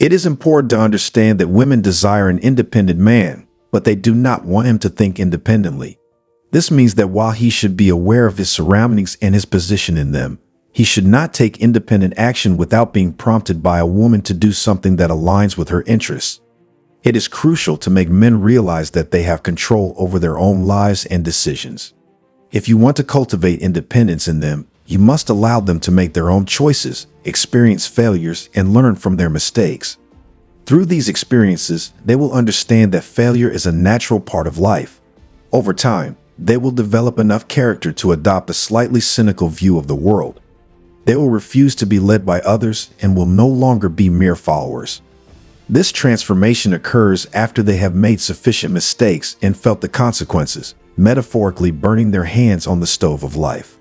It is important to understand that women desire an independent man, but they do not want him to think independently. This means that while he should be aware of his surroundings and his position in them, he should not take independent action without being prompted by a woman to do something that aligns with her interests. It is crucial to make men realize that they have control over their own lives and decisions. If you want to cultivate independence in them, you must allow them to make their own choices, experience failures, and learn from their mistakes. Through these experiences, they will understand that failure is a natural part of life. Over time, they will develop enough character to adopt a slightly cynical view of the world. They will refuse to be led by others and will no longer be mere followers. This transformation occurs after they have made sufficient mistakes and felt the consequences, metaphorically burning their hands on the stove of life.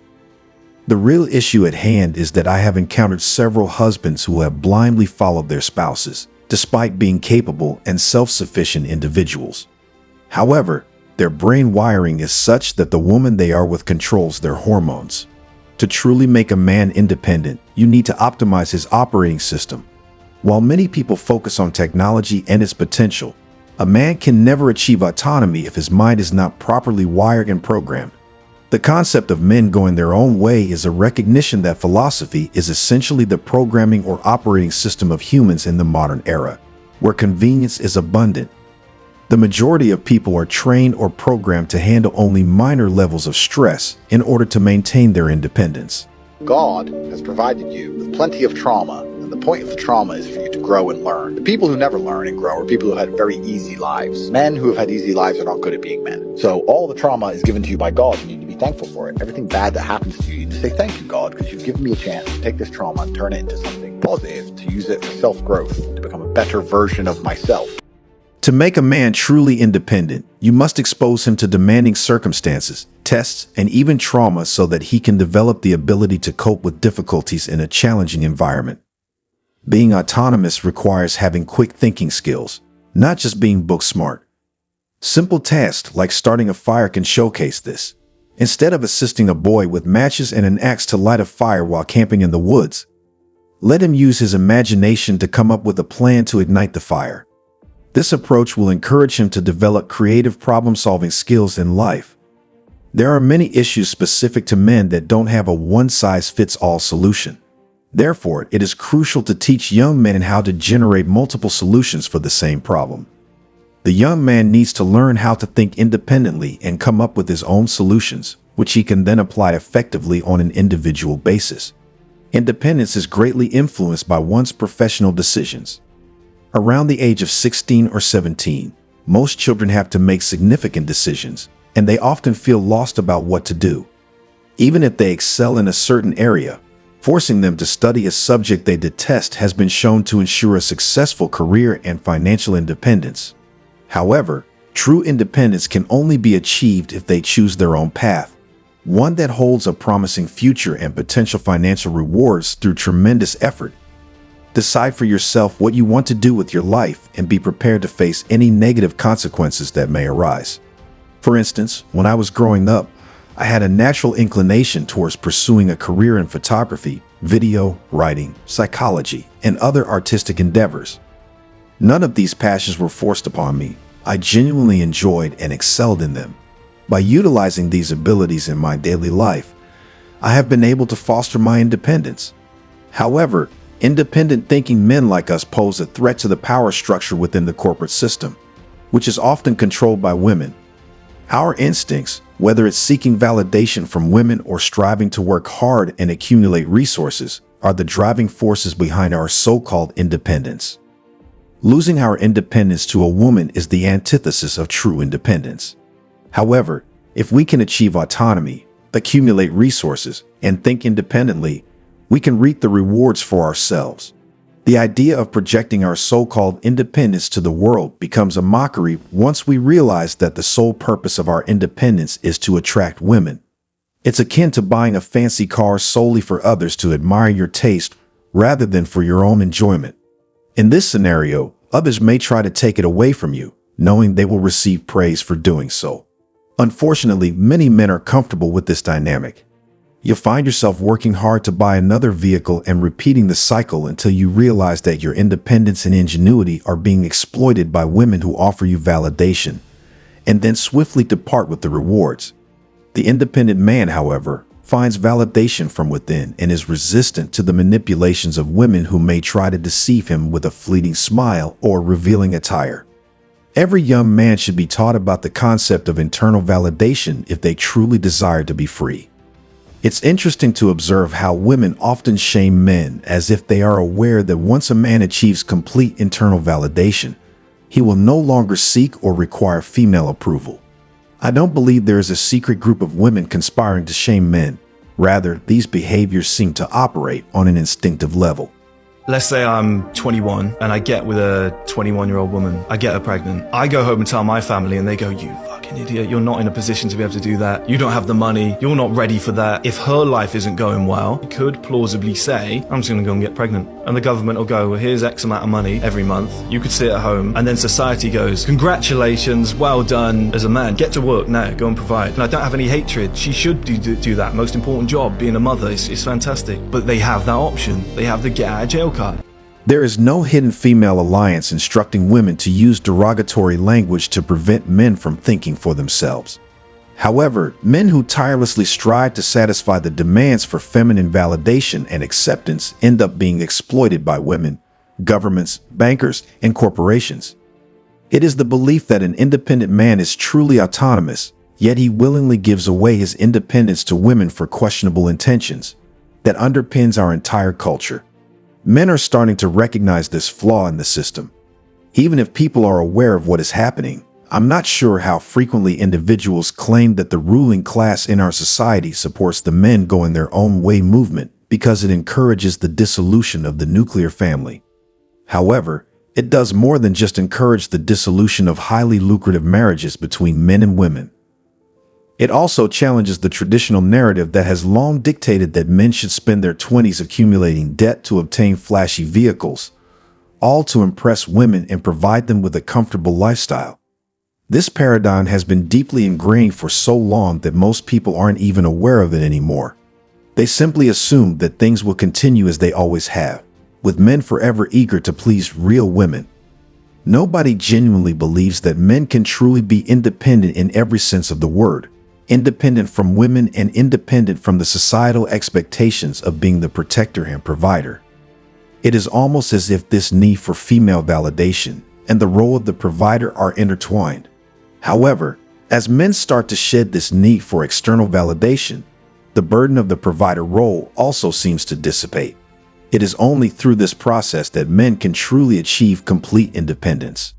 The real issue at hand is that I have encountered several husbands who have blindly followed their spouses, despite being capable and self-sufficient individuals. However, their brain wiring is such that the woman they are with controls their hormones. To truly make a man independent, you need to optimize his operating system. While many people focus on technology and its potential, a man can never achieve autonomy if his mind is not properly wired and programmed. The concept of men going their own way is a recognition that philosophy is essentially the programming or operating system of humans in the modern era, where convenience is abundant. The majority of people are trained or programmed to handle only minor levels of stress in order to maintain their independence. God has provided you with plenty of trauma, and the point of the trauma is for you to grow and learn. The people who never learn and grow are people who had very easy lives. Men who have had easy lives are not good at being men. So all the trauma is given to you by God, and you need to be thankful for it. Everything bad that happens to you, you need to say thank you, God, because you've given me a chance to take this trauma and turn it into something positive, to use it for self-growth, to become a better version of myself. To make a man truly independent, you must expose him to demanding circumstances, tests, and even trauma so that he can develop the ability to cope with difficulties in a challenging environment. Being autonomous requires having quick thinking skills, not just being book smart. Simple tasks like starting a fire can showcase this. Instead of assisting a boy with matches and an axe to light a fire while camping in the woods, let him use his imagination to come up with a plan to ignite the fire. This approach will encourage him to develop creative problem-solving skills in life. There are many issues specific to men that don't have a one-size-fits-all solution. Therefore, it is crucial to teach young men how to generate multiple solutions for the same problem. The young man needs to learn how to think independently and come up with his own solutions, which he can then apply effectively on an individual basis. Independence is greatly influenced by one's professional decisions. Around the age of 16 or 17, most children have to make significant decisions, and they often feel lost about what to do. Even if they excel in a certain area, forcing them to study a subject they detest has been shown to ensure a successful career and financial independence. However, true independence can only be achieved if they choose their own path, one that holds a promising future and potential financial rewards through tremendous effort. Decide for yourself what you want to do with your life and be prepared to face any negative consequences that may arise. For instance, when I was growing up, I had a natural inclination towards pursuing a career in photography, video, writing, psychology, and other artistic endeavors. None of these passions were forced upon me. I genuinely enjoyed and excelled in them. By utilizing these abilities in my daily life, I have been able to foster my independence. However, independent thinking men like us pose a threat to the power structure within the corporate system, which is often controlled by women. Our instincts, whether it's seeking validation from women or striving to work hard and accumulate resources, are the driving forces behind our so-called independence. Losing our independence to a woman is the antithesis of true independence. However, if we can achieve autonomy, accumulate resources, and think independently, we can reap the rewards for ourselves. The idea of projecting our so-called independence to the world becomes a mockery once we realize that the sole purpose of our independence is to attract women. It's akin to buying a fancy car solely for others to admire your taste rather than for your own enjoyment. In this scenario, others may try to take it away from you, knowing they will receive praise for doing so. Unfortunately, many men are comfortable with this dynamic. You'll find yourself working hard to buy another vehicle and repeating the cycle until you realize that your independence and ingenuity are being exploited by women who offer you validation, and then swiftly depart with the rewards. The independent man, however, finds validation from within and is resistant to the manipulations of women who may try to deceive him with a fleeting smile or revealing attire. Every young man should be taught about the concept of internal validation if they truly desire to be free. It's interesting to observe how women often shame men as if they are aware that once a man achieves complete internal validation, he will no longer seek or require female approval. I don't believe there is a secret group of women conspiring to shame men. Rather, these behaviors seem to operate on an instinctive level. Let's say I'm 21 and I get with a 21-year-old woman. I get her pregnant. I go home and tell my family and they go, "You fucking idiot. You're not in a position to be able to do that. You don't have the money. You're not ready for that." If her life isn't going well, you could plausibly say, "I'm just going to go and get pregnant." And the government will go, "Well, here's X amount of money every month. You could sit at home." And then society goes, "Congratulations. Well done as a man. Get to work now. Go and provide." And I don't have any hatred. She should do that. Most important job, being a mother, is fantastic. But they have that option. They have the get out of jail card. There is no hidden female alliance instructing women to use derogatory language to prevent men from thinking for themselves. However, men who tirelessly strive to satisfy the demands for feminine validation and acceptance end up being exploited by women, governments, bankers, and corporations. It is the belief that an independent man is truly autonomous, yet he willingly gives away his independence to women for questionable intentions, that underpins our entire culture. Men are starting to recognize this flaw in the system. Even if people are aware of what is happening, I'm not sure how frequently individuals claim that the ruling class in our society supports the men going their own way movement because it encourages the dissolution of the nuclear family. However, it does more than just encourage the dissolution of highly lucrative marriages between men and women. It also challenges the traditional narrative that has long dictated that men should spend their 20s accumulating debt to obtain flashy vehicles, all to impress women and provide them with a comfortable lifestyle. This paradigm has been deeply ingrained for so long that most people aren't even aware of it anymore. They simply assume that things will continue as they always have, with men forever eager to please real women. Nobody genuinely believes that men can truly be independent in every sense of the word. Independent from women and independent from the societal expectations of being the protector and provider. It is almost as if this need for female validation and the role of the provider are intertwined. However, as men start to shed this need for external validation, the burden of the provider role also seems to dissipate. It is only through this process that men can truly achieve complete independence.